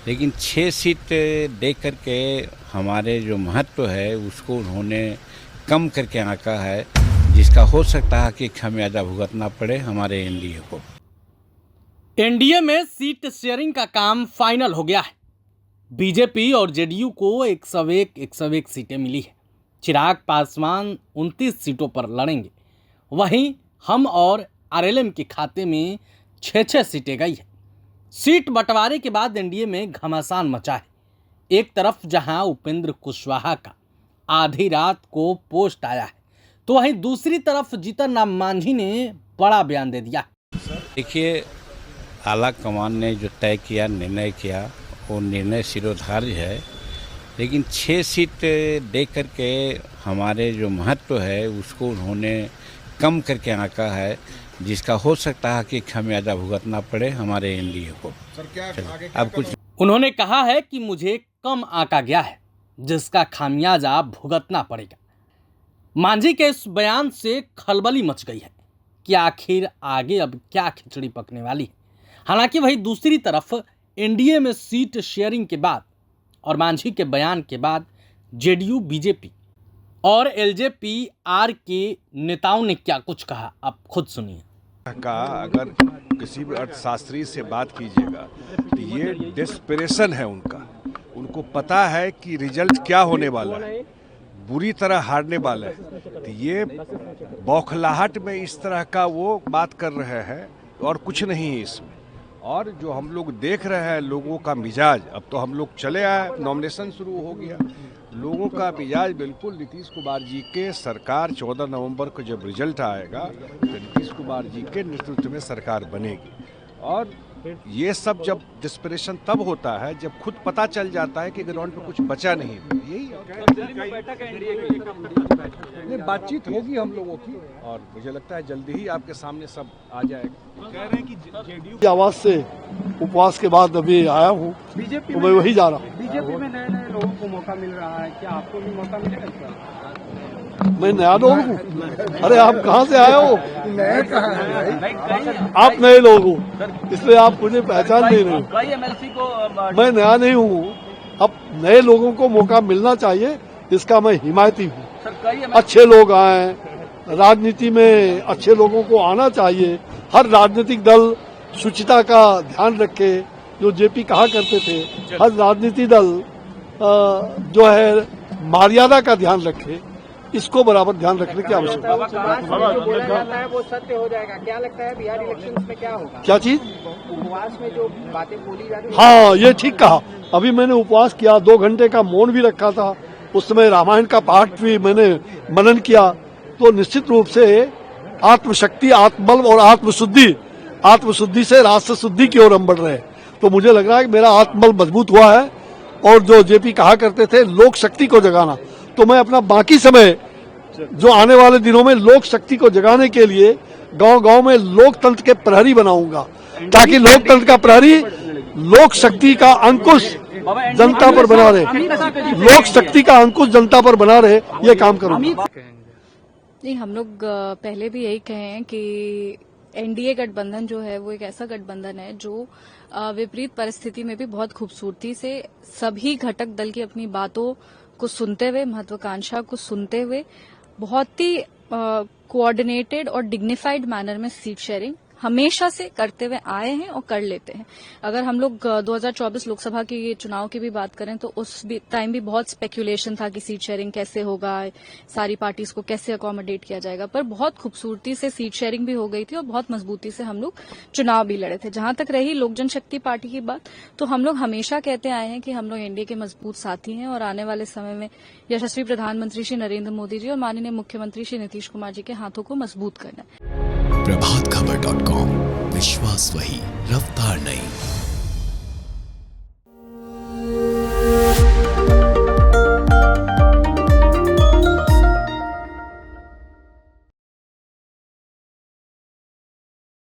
लेकिन 6 सीट दे करके हमारे जो महत्व है उसको उन्होंने कम करके आंका है, जिसका हो सकता है कि खामियाजा भुगतना पड़े हमारे एनडीए को। एनडीए में सीट शेयरिंग का काम फाइनल हो गया है। बीजेपी और जेडीयू को 101 सीटें मिली है। चिराग पासवान 29 सीटों पर लड़ेंगे, वहीं हम और आरएलएम के खाते में 6 सीटें गई है। सीट बंटवारे के बाद एनडीए में घमासान मचा है। एक तरफ जहां उपेंद्र कुशवाहा का आधी रात को पोस्ट आया है, तो वहीं दूसरी तरफ जीतन राम मांझी ने बड़ा बयान दे दिया। देखिए, आला कमान ने जो तय किया, निर्णय किया, वो निर्णय सिरोधार्य है, लेकिन 6 सीट दे करके हमारे जो महत्व है उसको उन्होंने कम करके आंका है, जिसका हो सकता है कि खामियाजा भुगतना पड़े हमारे एनडीए को। अब कुछ उन्होंने कहा है कि मुझे कम आंका गया है, जिसका खामियाजा भुगतना पड़ेगा। मांझी के इस बयान से खलबली मच गई है कि आखिर आगे अब क्या खिचड़ी पकने वाली है। हालांकि वही दूसरी तरफ एनडीए में सीट शेयरिंग के बाद और मांझी के बयान के बाद जेडीयू, बीजेपी और एलजेपी आर के नेताओं ने क्या कुछ कहा, आप खुद सुनिए। का अगर किसी भी अर्थशास्त्री से बात कीजिएगा तो ये डेस्परेशन है उनका। उनको पता है कि रिजल्ट क्या होने वाला है, बुरी तरह हारने वाला है, तो ये बौखलाहट में इस तरह का वो बात कर रहे हैं और कुछ नहीं है इसमें। और जो हम लोग देख रहे हैं लोगों का मिजाज, अब तो हम लोग चले आए, नॉमिनेशन शुरू हो गया, लोगों का मिजाज बिल्कुल नीतीश कुमार जी के सरकार 14 नवंबर को जब रिजल्ट आएगा तो नीतीश कुमार जी के नेतृत्व में सरकार बनेगी। और ये सब जब डिस्परेशन तब होता है जब खुद पता चल जाता है कि ग्राउंड पे कुछ बचा नहीं। यही बातचीत होगी हम लोगों की और मुझे लगता है जल्दी ही आपके सामने सब आ जाएगा। कह रहे हैं कि जेडीयू आवाज से उपवास के बाद अभी आया हूँ, तो मैं वही जा रहा हूँ। बीजेपी में नए लोगों को मौका मिल रहा है, क्या आपको भी मौका मिलेगा? मैं नया लोग हूँ? अरे आप कहाँ से आए हो? आप नए लोग हो, इसलिए आप मुझे पहचान नहीं रहे हो। मैं नया नहीं हूँ, अब नए लोगों को मौका मिलना चाहिए, इसका मैं हिमायती हूँ। अच्छे लोग आए, राजनीति में अच्छे लोगों को आना चाहिए। हर राजनीतिक दल शुचिता का ध्यान रखे, जो जेपी कहा करते थे, हर राजनीतिक दल जो है मर्यादा का ध्यान रखे, इसको बराबर ध्यान रखने की आवश्यकता है। वो सत्य हो जाएगा, क्या लगता है बिहार इलेक्शंस में क्या होगा? क्या चीज? उपवास में जो बातें बोली जा रही है। हाँ, ये ठीक कहा। अभी मैंने उपवास किया, 2 घंटे का मौन भी रखा था, उस समय रामायण का पाठ भी मैंने मनन किया। तो निश्चित रूप से आत्मशक्ति, आत्मबल और आत्मशुद्धि से राष्ट्र शुद्धि की ओर हम बढ़ रहे हैं। तो मुझे लग रहा है कि मेरा आत्मबल मजबूत हुआ है। और जो जेपी कहा करते थे लोक शक्ति को जगाना, तो मैं अपना बाकी समय जो आने वाले दिनों में लोक शक्ति को जगाने के लिए गांव-गांव में लोकतंत्र के प्रहरी बनाऊंगा, ताकि लोकतंत्र का प्रहरी लोक शक्ति का अंकुश जनता पर बना रहे, लोक शक्ति का अंकुश जनता पर बना रहे, ये काम करूंगा। नहीं, हम लोग पहले भी यही कहे हैं कि एनडीए गठबंधन जो है वो एक ऐसा गठबंधन है जो विपरीत परिस्थिति में भी बहुत खूबसूरती से सभी घटक दल की अपनी बातों को सुनते हुए, महत्वाकांक्षा को सुनते हुए बहुत ही कोऑर्डिनेटेड और डिग्निफाइड मैनर में सीट शेयरिंग हमेशा से करते हुए आए हैं और कर लेते हैं। अगर हम लोग 2024 लोकसभा के चुनाव की भी बात करें तो उस टाइम भी बहुत स्पेक्यूलेशन था कि सीट शेयरिंग कैसे होगा, सारी पार्टीज को कैसे अकोमोडेट किया जाएगा, पर बहुत खूबसूरती से सीट शेयरिंग भी हो गई थी और बहुत मजबूती से हम लोग चुनाव भी लड़े थे। जहां तक रही लोक जनशक्ति पार्टी की बात, तो हम लोग हमेशा कहते आए हैं कि हम लोग एनडीए के मजबूत साथी हैं और आने वाले समय में यशस्वी प्रधानमंत्री श्री नरेंद्र मोदी जी और माननीय मुख्यमंत्री श्री नीतीश कुमार जी के हाथों को मजबूत करना है। प्रभातखबर.com, विश्वास वही, रफ्तार नहीं।